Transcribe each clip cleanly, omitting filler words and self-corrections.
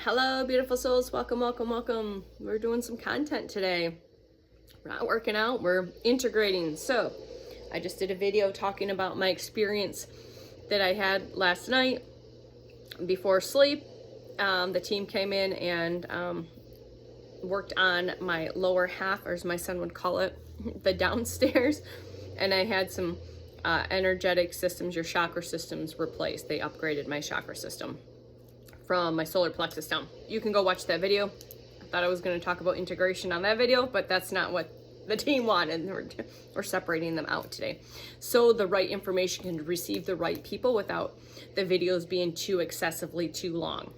Hello, beautiful souls. Welcome, welcome, welcome. We're doing some content today. We're not working out, we're integrating. So, I just did a video talking about my experience that I had last night before sleep. The team came in and worked on my lower half, or as my son would call it, the downstairs. And I had some energetic systems, your chakra systems replaced. They upgraded my chakra system from my solar plexus down. You can go watch that video. I thought I was going to talk about integration on that video, but that's not what the team wanted. We're separating them out today, so the right information can receive the right people without the videos being too excessively too long.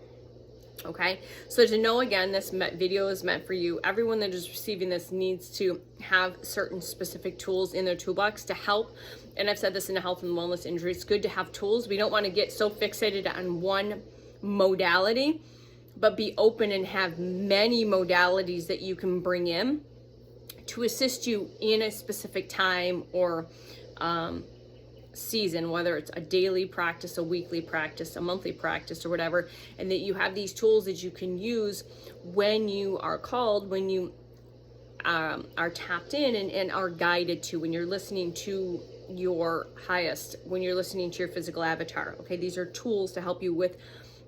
Okay, so to know, again, this video is meant for you. Everyone that is receiving this needs to have certain specific tools in their toolbox to help. And I've said this in the health and wellness industry, it's good to have tools. We don't want to get so fixated on one modality, but be open and have many modalities that you can bring in to assist you in a specific time or season, whether it's a daily practice, a weekly practice, a monthly practice, or whatever, and that you have these tools that you can use when you are called, when you are tapped in and are guided to, when you're listening to your highest, when you're listening to your physical avatar. Okay, these are tools to help you with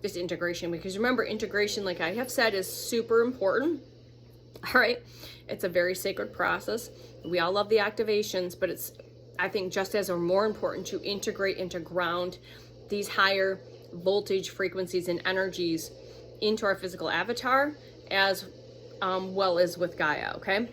this integration, because remember, integration, like I have said, is super important. All right, it's a very sacred process. We all love the activations, but it's, I think, just as or more important to integrate and to ground these higher voltage frequencies and energies into our physical avatar, as well as with Gaia. Okay,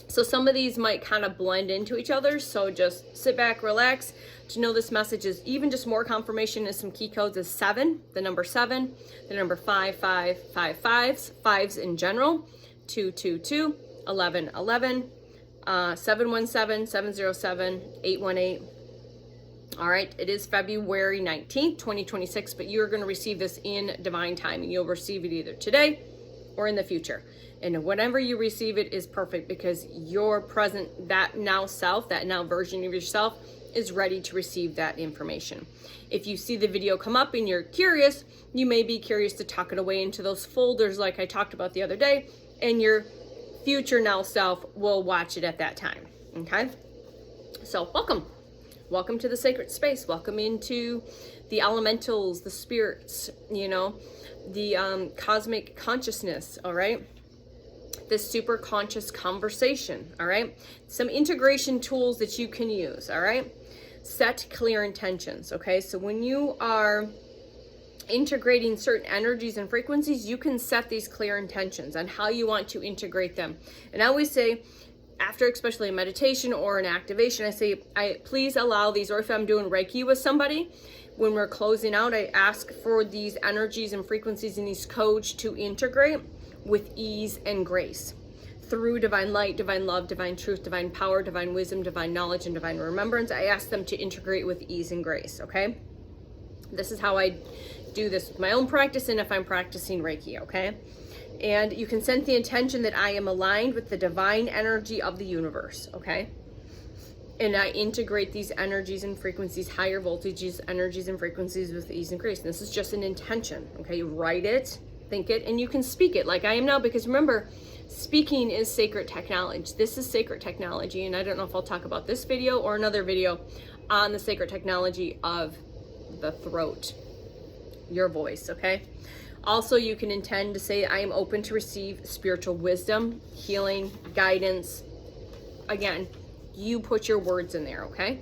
so some of these might kind of blend into each other, so just sit back, relax. To know this message is even just more confirmation is some key codes is 7, the number 7, the number 5555, fives in general, 222, 1111, 717, 707, 818. All right, it is February 19th, 2026, but you're going to receive this in divine time, and you'll receive it either today or in the future. And whenever you receive it is perfect, because your present, that now self, that now version of yourself is ready to receive that information. If you see the video come up and you're curious, you may be curious to tuck it away into those folders like I talked about the other day, and your future now self will watch it at that time. Okay, so welcome to the sacred space. Welcome into the elementals, the spirits, you know, the cosmic consciousness. All right, this super conscious conversation. All right, some integration tools that you can use. All right, set clear intentions. Okay, so when you are integrating certain energies and frequencies, you can set these clear intentions on how you want to integrate them. And I always say, after especially a meditation or an activation, I say, please allow these, or if I'm doing Reiki with somebody, when we're closing out, I ask for these energies and frequencies and these codes to integrate with ease and grace through divine light, divine love, divine truth, divine power, divine wisdom, divine knowledge, and divine remembrance. I ask them to integrate with ease and grace. Okay, this is how I do this with my own practice, and if I'm practicing Reiki. Okay, and you can sense the intention that I am aligned with the divine energy of the universe. Okay, and I integrate these energies and frequencies, higher voltages, energies and frequencies, with ease and grace. And this is just an intention. Okay, write it, think it, and you can speak it like I am now, because remember, speaking is sacred technology. This is sacred technology, and I don't know if I'll talk about this video or another video on the sacred technology of the throat, your voice. Okay, also you can intend to say, I am open to receive spiritual wisdom, healing, guidance. Again, you put your words in there. Okay,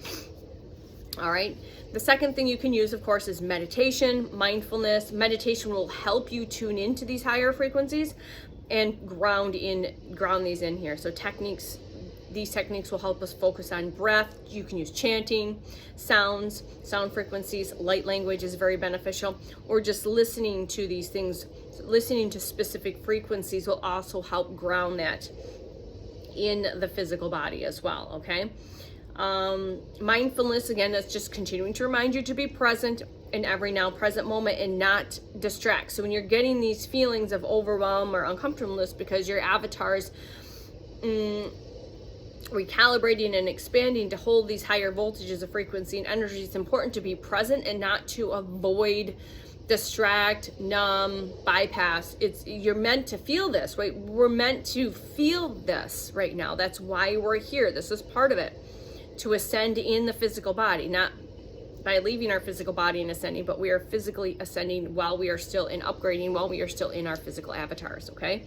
all right, the second thing you can use, of course, is meditation, mindfulness. Meditation will help you tune into these higher frequencies and ground these in here. So these techniques will help us focus on breath. You can use chanting, sounds, sound frequencies, light language is very beneficial, or just listening to these things, listening to specific frequencies will also help ground that in the physical body as well. Okay, mindfulness, again, that's just continuing to remind you to be present in every now present moment and not distract. So when you're getting these feelings of overwhelm or uncomfortableness because your avatar's recalibrating and expanding to hold these higher voltages of frequency and energy, it's important to be present and not to avoid distract, numb, bypass. You're meant to feel this, right? We're meant to feel this right now. That's why we're here. This is part of it, to ascend in the physical body, not by leaving our physical body and ascending, but we are physically ascending while we are still in upgrading, while we are still in our physical avatars. Okay,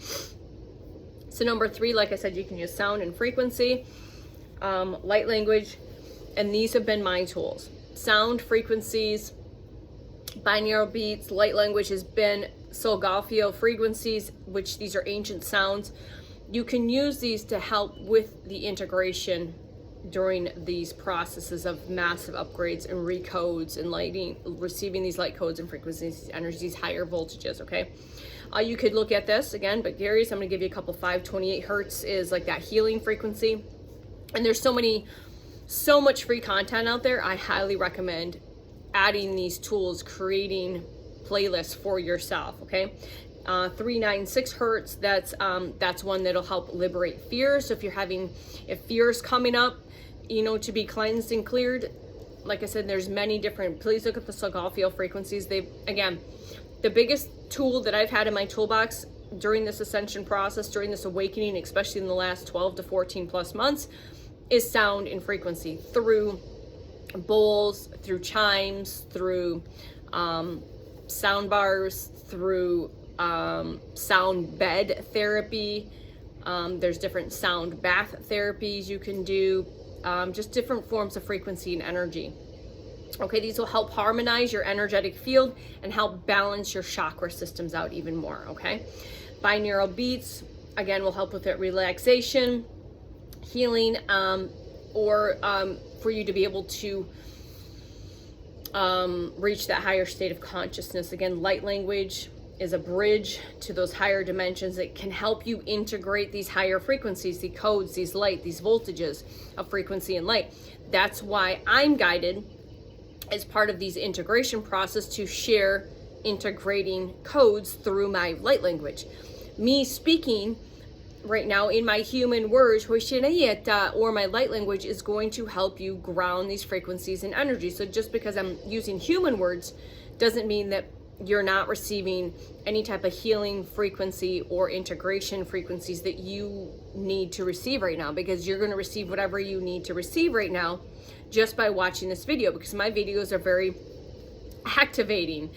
so number 3, like I said, you can use sound and frequency, light language, and these have been my tools. Sound, frequencies, binaural beats. Light language has been Solfeggio frequencies, which these are ancient sounds. You can use these to help with the integration during these processes of massive upgrades and recodes and lighting, receiving these light codes and frequencies, these energies, these higher voltages. Okay, you could look at this again, but Gary's, I'm going to give you a couple. 528 hertz is like that healing frequency, and there's so much free content out there. I highly recommend adding these tools, creating playlists for yourself. Okay, 396 hertz, that's one that'll help liberate fear. So if fear's coming up, you know, to be cleansed and cleared, like I said, there's many different, please look at the Solfeggio frequencies. Again, the biggest tool that I've had in my toolbox during this ascension process, during this awakening, especially in the last 12 to 14 plus months, is sound and frequency, through bowls, through chimes, through sound bars, through sound bed therapy. There's different sound bath therapies you can do, just different forms of frequency and energy. Okay, these will help harmonize your energetic field and help balance your chakra systems out even more. Okay, binaural beats, again, will help with that relaxation, healing, or for you to be able to reach that higher state of consciousness. Again, light language is a bridge to those higher dimensions that can help you integrate these higher frequencies, the codes, these light, these voltages of frequency and light. That's why I'm guided as part of these integration process to share integrating codes through my light language. Me speaking right now in my human words, or my light language, is going to help you ground these frequencies and energy. So just because I'm using human words doesn't mean that you're not receiving any type of healing frequency or integration frequencies that you need to receive right now, because you're going to receive whatever you need to receive right now just by watching this video, because my videos are very activating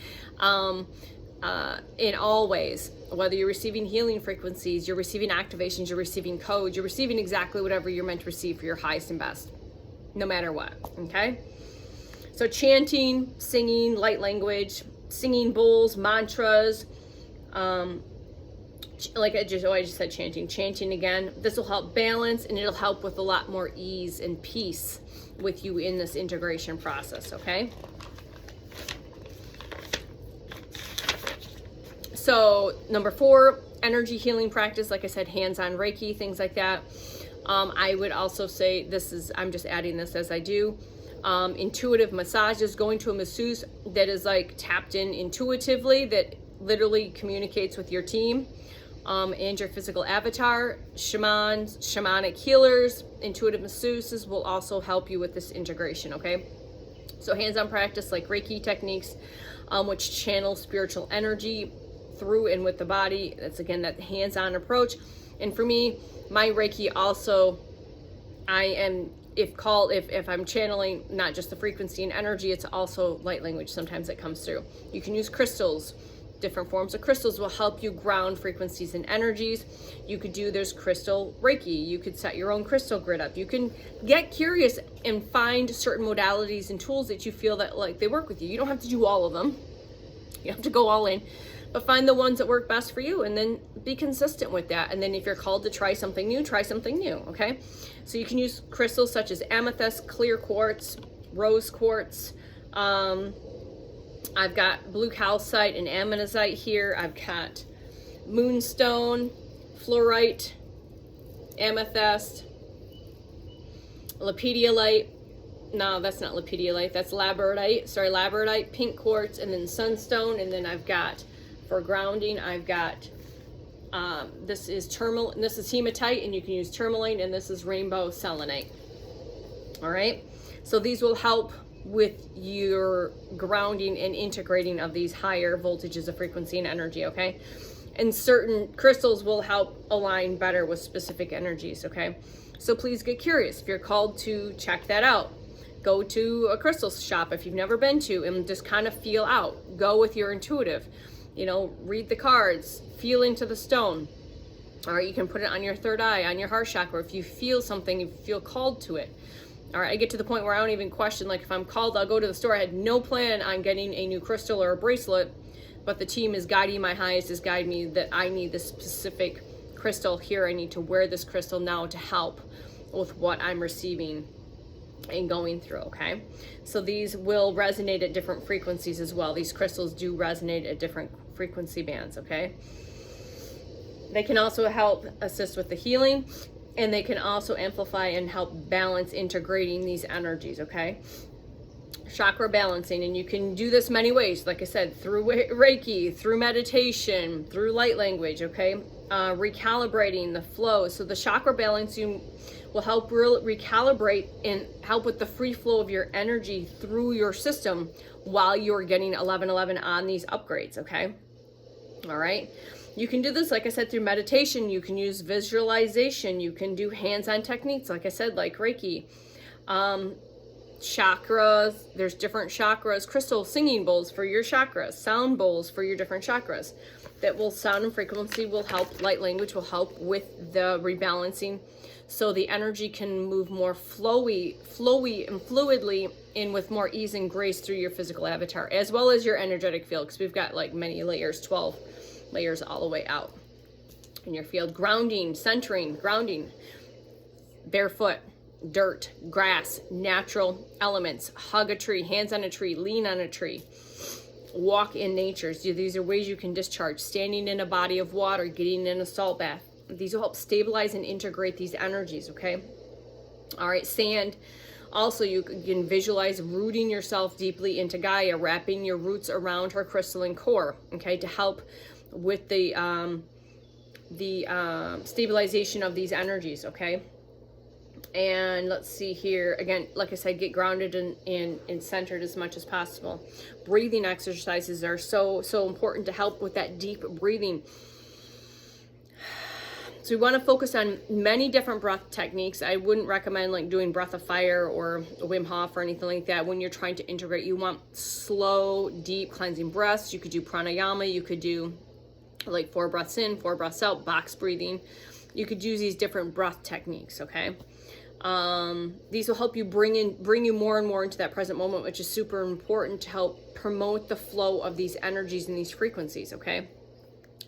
in all ways. Whether you're receiving healing frequencies, you're receiving activations, you're receiving codes, you're receiving exactly whatever you're meant to receive for your highest and best, no matter what. Okay, so chanting, singing, light language, singing bowls, mantras, like I just said, chanting again. This will help balance, and it'll help with a lot more ease and peace with you in this integration process. Okay, so number 4, energy healing practice, like I said, hands-on Reiki, things like that. I would also say, I'm just adding this as I do, intuitive massages, going to a masseuse that is like tapped in intuitively, that literally communicates with your team and your physical avatar. Shamans, shamanic healers, intuitive masseuses will also help you with this integration. Okay, so hands-on practice like Reiki techniques, which channel spiritual energy through and with the body. That's again that hands-on approach. And for me, my Reiki also, if I'm channeling not just the frequency and energy, it's also light language sometimes that comes through. You can use crystals. Different forms of crystals will help you ground frequencies and energies. You could do, there's crystal Reiki. You could set your own crystal grid up. You can get curious and find certain modalities and tools that you feel that like they work with you. You don't have to do all of them. You have to go all in, but find the ones that work best for you and then be consistent with that. And then if you're called to try something new, try something new. Okay, so you can use crystals such as amethyst, clear quartz, rose quartz. I've got blue calcite and ammonite here. I've got moonstone, fluorite, amethyst, lapidolite. No, that's not lapidolite. That's labradorite. Sorry, labradorite, pink quartz, and then sunstone. And then I've got, for grounding, I've got this is tourmaline. This is hematite, and you can use tourmaline. And this is rainbow selenite. All right. So these will help with your grounding and integrating of these higher voltages of frequency and energy, okay? And certain crystals will help align better with specific energies, okay? So please get curious. If you're called to check that out, go to a crystal shop if you've never been to and just kind of feel out. Go with your intuitive, you know, read the cards, feel into the stone. All right, you can put it on your third eye, on your heart chakra. If you feel something, you feel called to it. All right, I get to the point where I don't even question, like if I'm called, I'll go to the store. I had no plan on getting a new crystal or a bracelet, but the team is guiding my highest, is guiding me that I need this specific crystal here. I need to wear this crystal now to help with what I'm receiving and going through, okay? So these will resonate at different frequencies as well. These crystals do resonate at different frequency bands, okay? They can also help assist with the healing, and they can also amplify and help balance integrating these energies, okay? Chakra balancing, and you can do this many ways, like I said, through Reiki, through meditation, through light language, okay? Recalibrating the flow. So the chakra balancing will help recalibrate and help with the free flow of your energy through your system while you're getting 1111 on these upgrades, okay? All right. You can do this, like I said, through meditation. You can use visualization. You can do hands-on techniques, like I said, like Reiki. Chakras, there's different chakras, crystal singing bowls for your chakras, sound bowls for your different chakras. That will sound and frequency will help, light language will help with the rebalancing, so the energy can move more flowy and fluidly in with more ease and grace through your physical avatar, as well as your energetic field, because we've got like many layers, 12 layers all the way out in your field. Grounding, centering, grounding, barefoot, dirt, grass, natural elements, hug a tree, hands on a tree, lean on a tree, walk in nature. So these are ways you can discharge. Standing in a body of water, getting in a salt bath. These will help stabilize and integrate these energies, okay? All right, sand. Also, you can visualize rooting yourself deeply into Gaia, wrapping your roots around her crystalline core, okay, to help with the stabilization of these energies, okay? And let's see here, again, like I said, get grounded and centered as much as possible. Breathing exercises are so important to help with that deep breathing. So we want to focus on many different breath techniques. I wouldn't recommend like doing breath of fire or Wim Hof or anything like that when you're trying to integrate. You want slow, deep cleansing breaths. You could do pranayama. You could do like 4 breaths in, 4 breaths out, box breathing. You could use these different breath techniques, okay? These will help you bring you more and more into that present moment, which is super important to help promote the flow of these energies and these frequencies, okay?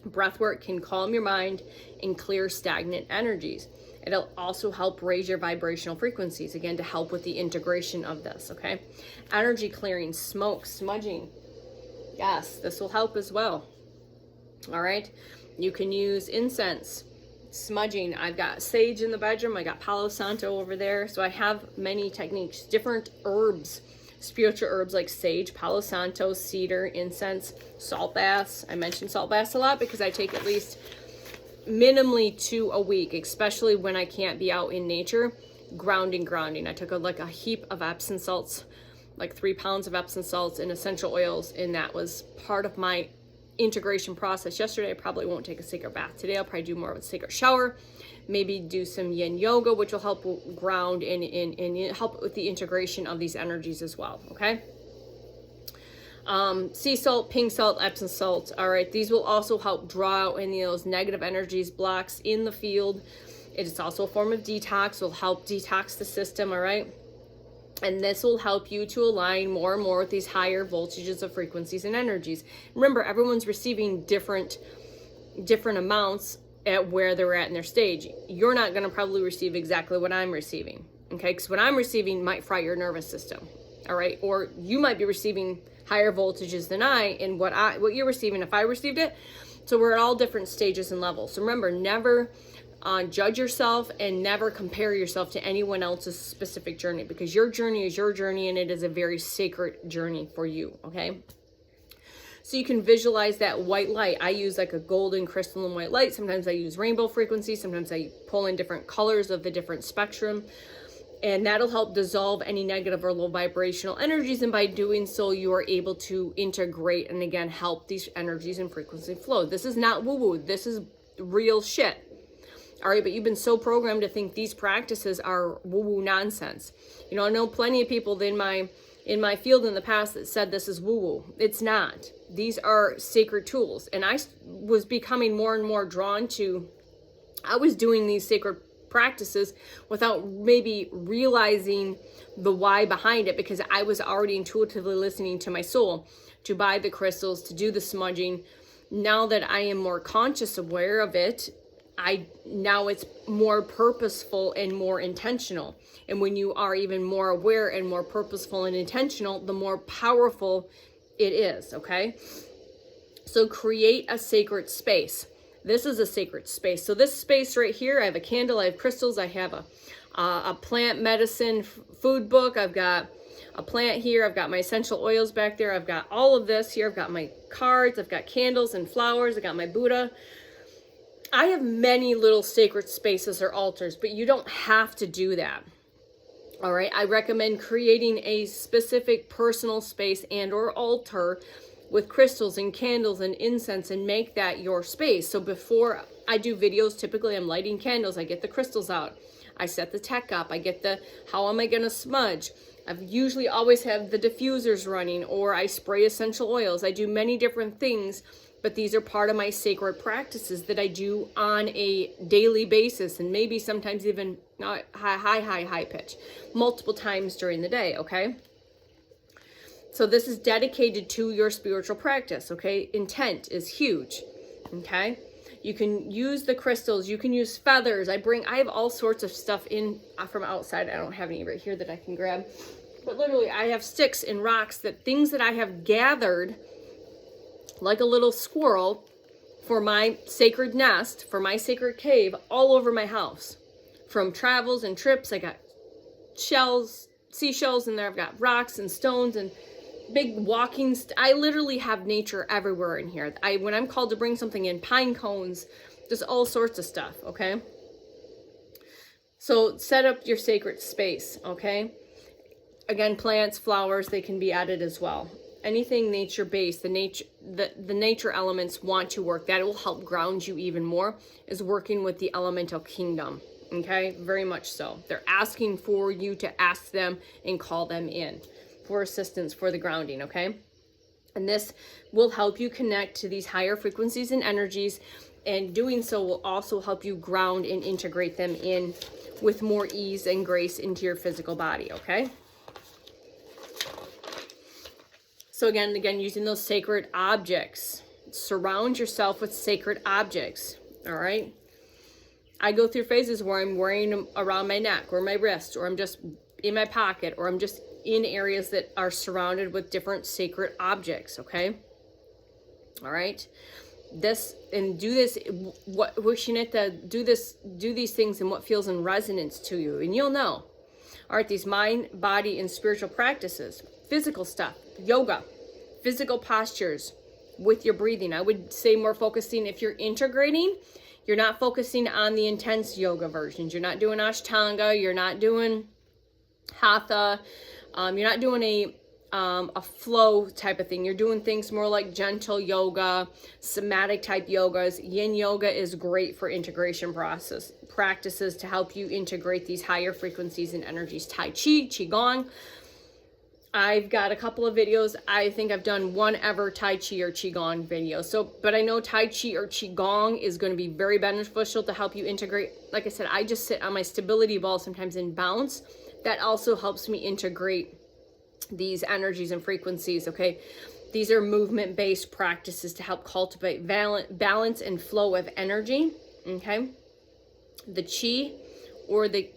Breath work can calm your mind and clear stagnant energies. It'll also help raise your vibrational frequencies, again, to help with the integration of this, okay? Energy clearing, smoke, smudging. Yes, this will help as well. All right? You can use incense, smudging. I've got sage in the bedroom. I got Palo Santo over there. So I have many techniques, different herbs, spiritual herbs like sage, Palo Santo, cedar, incense, salt baths. I mentioned salt baths a lot because I take at least minimally 2 a week, especially when I can't be out in nature. Grounding. I took a heap of Epsom salts, like 3 pounds of Epsom salts and essential oils, and that was part of my integration process. Yesterday I probably won't take a sacred bath. Today I'll probably do more of a sacred shower, maybe do some yin yoga, which will help ground and help with the integration of these energies as well, okay? Sea salt, pink salt, Epsom salt. All right, these will also help draw out any of those negative energies, blocks in the field. It is also a form of detox. Will help detox the system, all right? And this will help you to align more and more with these higher voltages of frequencies and energies. Remember, everyone's receiving different amounts at where they're at in their stage. You're not going to probably receive exactly what I'm receiving, okay? Because what I'm receiving might fry your nervous system, all right? Or you might be receiving higher voltages than I, and what you're receiving if I received it. So we're at all different stages and levels. So remember, never judge yourself and never compare yourself to anyone else's specific journey, because your journey is your journey and it is a very sacred journey for you, okay? So you can visualize that white light. I use like a golden crystalline white light. Sometimes I use rainbow frequency. Sometimes I pull in different colors of the different spectrum. And that'll help dissolve any negative or low vibrational energies. And by doing so, you are able to integrate and again, help these energies and frequency flow. This is not woo-woo. This is real shit. All right, but you've been so programmed to think these practices are woo-woo nonsense. You know, I know plenty of people in my field in the past that said this is woo-woo. It's not. These are sacred tools. And I was becoming more and more drawn to, I was doing these sacred practices without maybe realizing the why behind it, because I was already intuitively listening to my soul to buy the crystals, to do the smudging. Now that I am more conscious aware of it, now it's more purposeful and more intentional. And when you are even more aware and more purposeful and intentional, the more powerful it is, okay? So create a sacred space. This is a sacred space. So this space right here, I have a candle, I have crystals, I have a plant medicine food book, I've got a plant here, I've got my essential oils back there, I've got all of this here, I've got my cards, I've got candles and flowers, I've got my Buddha. I have many little sacred spaces or altars, but you don't have to do that. All right, I recommend creating a specific personal space and or altar with crystals and candles and incense, and make that your space. So before I do videos, typically I'm lighting candles, I get the crystals out, I set the tech up, I get the, how am I gonna smudge? I've usually always have the diffusers running, or I spray essential oils. I do many different things, but these are part of my sacred practices that I do on a daily basis, and maybe sometimes even high pitch, multiple times during the day, okay? So this is dedicated to your spiritual practice, okay? Intent is huge, okay? You can use the crystals, you can use feathers. I have all sorts of stuff in from outside. I don't have any right here that I can grab. But literally, I have sticks and rocks, things that I have gathered like a little squirrel for my sacred nest, for my sacred cave, all over my house. From travels and trips, I got shells, seashells in there. I've got rocks and stones and big walking. I literally have nature everywhere in here. When I'm called to bring something in, pine cones, just all sorts of stuff, okay? So set up your sacred space, okay? Again, plants, flowers, they can be added as well. Anything nature-based, the nature elements want to work. That will help ground you even more, is working with the elemental kingdom, okay? Very much so. They're asking for you to ask them and call them in for assistance for the grounding, okay? And this will help you connect to these higher frequencies and energies, and doing so will also help you ground and integrate them in with more ease and grace into your physical body, okay? So again, using those sacred objects. Surround yourself with sacred objects, all right? I go through phases where I'm wearing them around my neck or my wrist, or I'm just in my pocket, or I'm just in areas that are surrounded with different sacred objects, okay? All right? Do these things in what feels in resonance to you, and you'll know. All right, these mind, body, and spiritual practices, physical stuff, yoga, physical postures with your breathing. I would say more focusing, if you're integrating, you're not focusing on the intense yoga versions. You're not doing Ashtanga, you're not doing Hatha, you're not doing a flow type of thing. You're doing things more like gentle yoga, somatic type yogas. Yin yoga is great for integration practices to help you integrate these higher frequencies and energies. Tai Chi, Qigong. I've got a couple of videos. I think I've done one ever Tai Chi or Qigong video. But I know Tai Chi or Qigong is going to be very beneficial to help you integrate. Like I said, I just sit on my stability ball sometimes and bounce. That also helps me integrate these energies and frequencies, okay? These are movement-based practices to help cultivate balance and flow of energy, okay? The Qi or the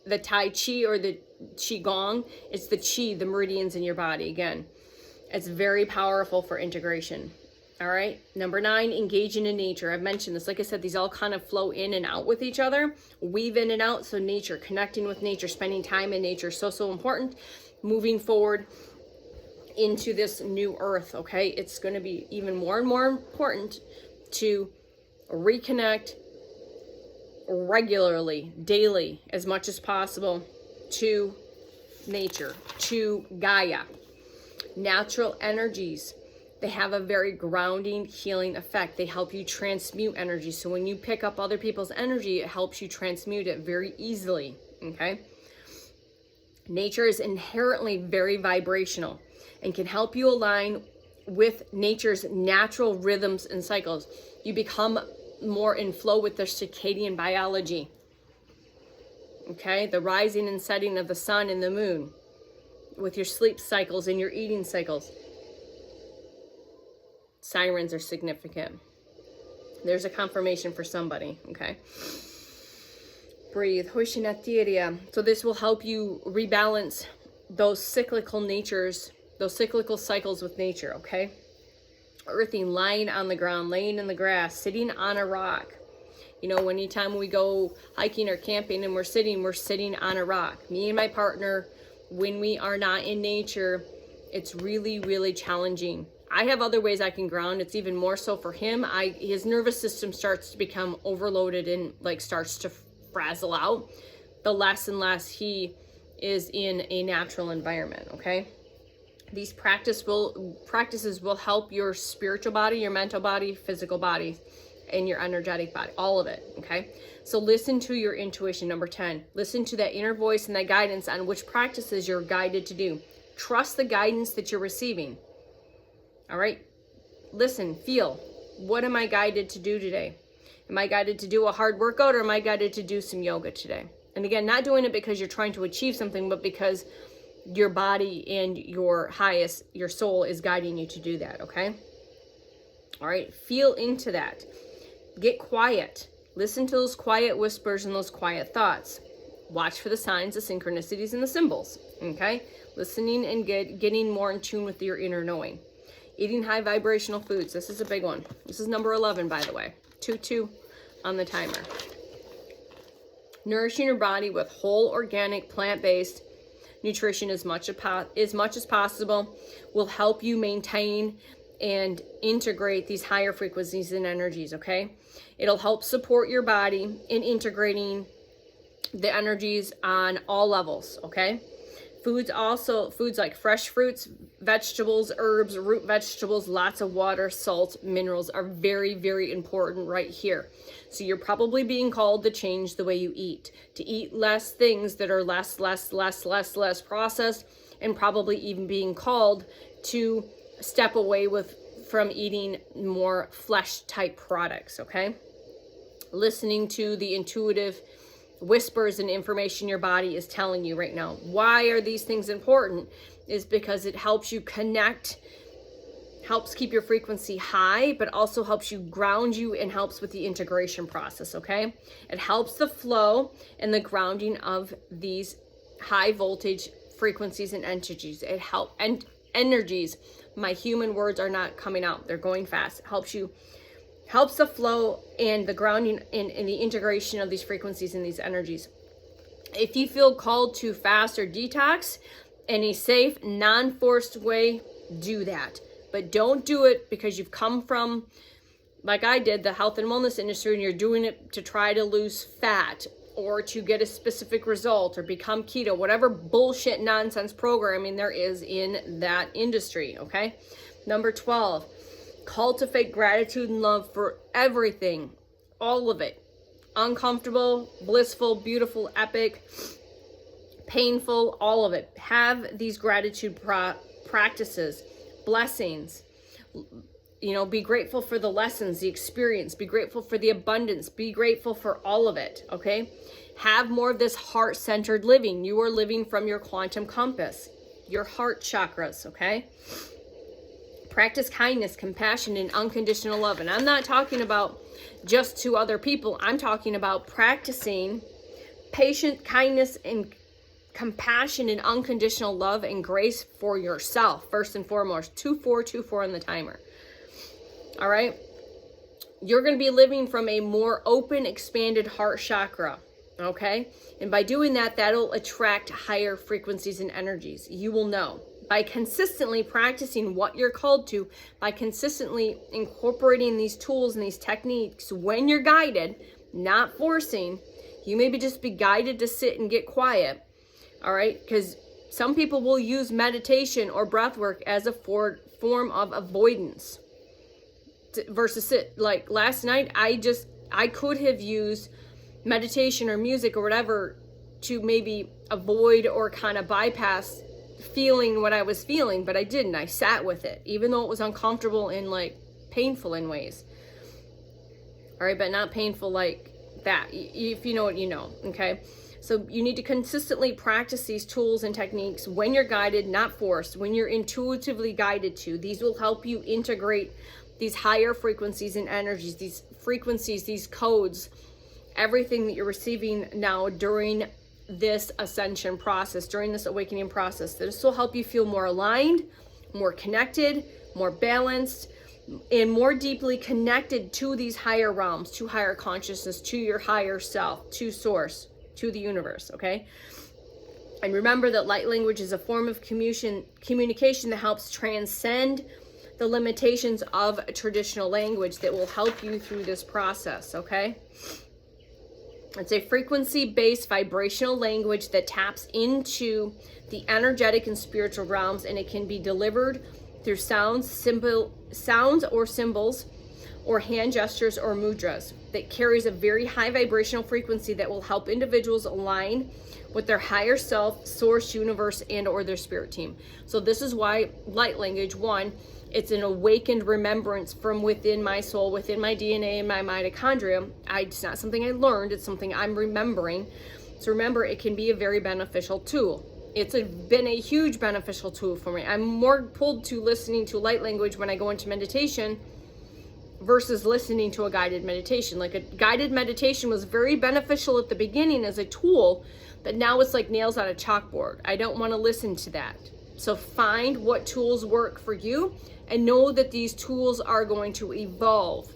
Tai Chi or the Qigong, it's the Qi, the meridians in your body. Again, it's very powerful for integration. All right. Number 9, engaging in nature. I've mentioned this. Like I said, these all kind of flow in and out with each other, weave in and out. So nature, connecting with nature, spending time in nature, so important. Moving forward into this new earth, okay? It's going to be even more and more important to reconnect regularly, daily, as much as possible to nature, to Gaia. Natural energies, they have a very grounding, healing effect. They help you transmute energy. So when you pick up other people's energy, it helps you transmute it very easily, okay? Nature is inherently very vibrational and can help you align with nature's natural rhythms and cycles. You become more in flow with the circadian biology, okay? The rising and setting of the sun and the moon, with your sleep cycles and your eating cycles. Sirens are significant. There's a confirmation for somebody, okay? Breathe. So this will help you rebalance those cyclical natures, those cyclical cycles with nature, okay? Earthing, lying on the ground, laying in the grass, sitting on a rock. You know, anytime we go hiking or camping and we're sitting on a rock. Me and my partner, when we are not in nature, it's really, really challenging. I have other ways I can ground. It's even more so for him. His nervous system starts to become overloaded and like starts to frazzle out the less and less he is in a natural environment, okay? These practices will help your spiritual body, your mental body, physical body, and your energetic body, all of it, okay? So listen to your intuition. Number 10, listen to that inner voice and that guidance on which practices you're guided to do. Trust the guidance that you're receiving, all right? Listen, feel, what am I guided to do today? Am I guided to do a hard workout, or am I guided to do some yoga today? And again, not doing it because you're trying to achieve something, but because your body and your soul is guiding you to do that, okay? All right, feel into that. Get quiet. Listen to those quiet whispers and those quiet thoughts. Watch for the signs, the synchronicities, and the symbols, okay? Listening and getting more in tune with your inner knowing. Eating high vibrational foods. This is a big one. This is number 11, by the way. 2-2 on the timer. Nourishing your body with whole, organic, plant-based nutrition as much as possible will help you maintain and integrate these higher frequencies and energies, okay? It'll help support your body in integrating the energies on all levels, okay? Foods like fresh fruits, vegetables, herbs, root vegetables, lots of water, salt, minerals are very, very important right here. So you're probably being called to change the way you eat, to eat less things that are less processed, and probably even being called to step away from eating more flesh type products, okay? Listening to the intuitive whispers and information your body is telling you right now. Why are these things important? Is because it helps you connect, helps keep your frequency high, but also helps you ground you and helps with the integration process, okay? It helps the flow and the grounding of these high voltage frequencies and entities. Energies. My human words are not coming out. They're going fast. It helps the flow and the grounding and the integration of these frequencies and these energies. If you feel called to fast or detox in a safe, non-forced way, do that. But don't do it because you've come from, like I did, the health and wellness industry, and you're doing it to try to lose fat or to get a specific result or become keto, whatever bullshit nonsense programming there is in that industry, okay? Number 12, cultivate gratitude and love for everything, all of it. Uncomfortable, blissful, beautiful, epic, painful, all of it. Have these gratitude practices, blessings. You know, be grateful for the lessons, the experience. Be grateful for the abundance. Be grateful for all of it, okay? Have more of this heart-centered living. You are living from your quantum compass, your heart chakras, okay? Practice kindness, compassion, and unconditional love. And I'm not talking about just to other people. I'm talking about practicing patient kindness and compassion and unconditional love and grace for yourself, first and foremost. 2-4-2-4 on the timer. All right? You're going to be living from a more open, expanded heart chakra, okay? And by doing that, that'll attract higher frequencies and energies. You will know. By consistently practicing what you're called to, by consistently incorporating these tools and these techniques when you're guided, not forcing, you maybe just be guided to sit and get quiet. All right, because some people will use meditation or breath work as a form of avoidance versus it. Like last night, I could have used meditation or music or whatever to maybe avoid or kind of bypass feeling what I was feeling, but I didn't. I sat with it, even though it was uncomfortable and like painful in ways. All right, but not painful like that. If you know what you know, okay? So you need to consistently practice these tools and techniques when you're guided, not forced, when you're intuitively guided to. These will help you integrate these higher frequencies and energies, these frequencies, these codes, everything that you're receiving now during this ascension process, during this awakening process. This will help you feel more aligned, more connected, more balanced, and more deeply connected to these higher realms, to higher consciousness, to your higher self, to source, to the universe, okay? And remember that light language is a form of communication that helps transcend the limitations of traditional language, that will help you through this process, okay? It's a frequency-based vibrational language that taps into the energetic and spiritual realms, and it can be delivered through sounds or symbols or hand gestures or mudras that carries a very high vibrational frequency that will help individuals align with their higher self, source, universe, and or their spirit team. So this is why light language, one, it's an awakened remembrance from within my soul, within my DNA and my mitochondria. It's not something I learned, it's something I'm remembering. So remember, it can be a very beneficial tool. It's been a huge beneficial tool for me. I'm more pulled to listening to light language when I go into meditation versus listening to a guided meditation. Like a guided meditation was very beneficial at the beginning as a tool, but now it's like nails on a chalkboard. I don't want to listen to that. So find what tools work for you and know that these tools are going to evolve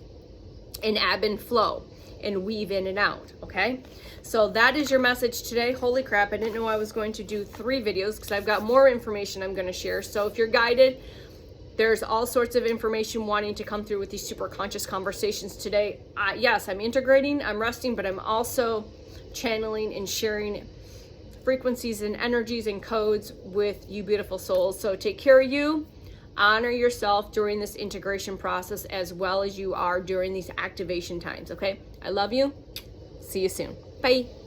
and ebb and flow and weave in and out, okay? So that is your message today. Holy crap, I didn't know I was going to do 3 videos because I've got more information I'm going to share. So if you're guided, there's all sorts of information wanting to come through with these super conscious conversations today. Yes, I'm integrating, I'm resting, but I'm also channeling and sharing frequencies and energies and codes with you beautiful souls. So take care of you, honor yourself during this integration process as well as you are during these activation times, okay? I love you. See you soon. Bye.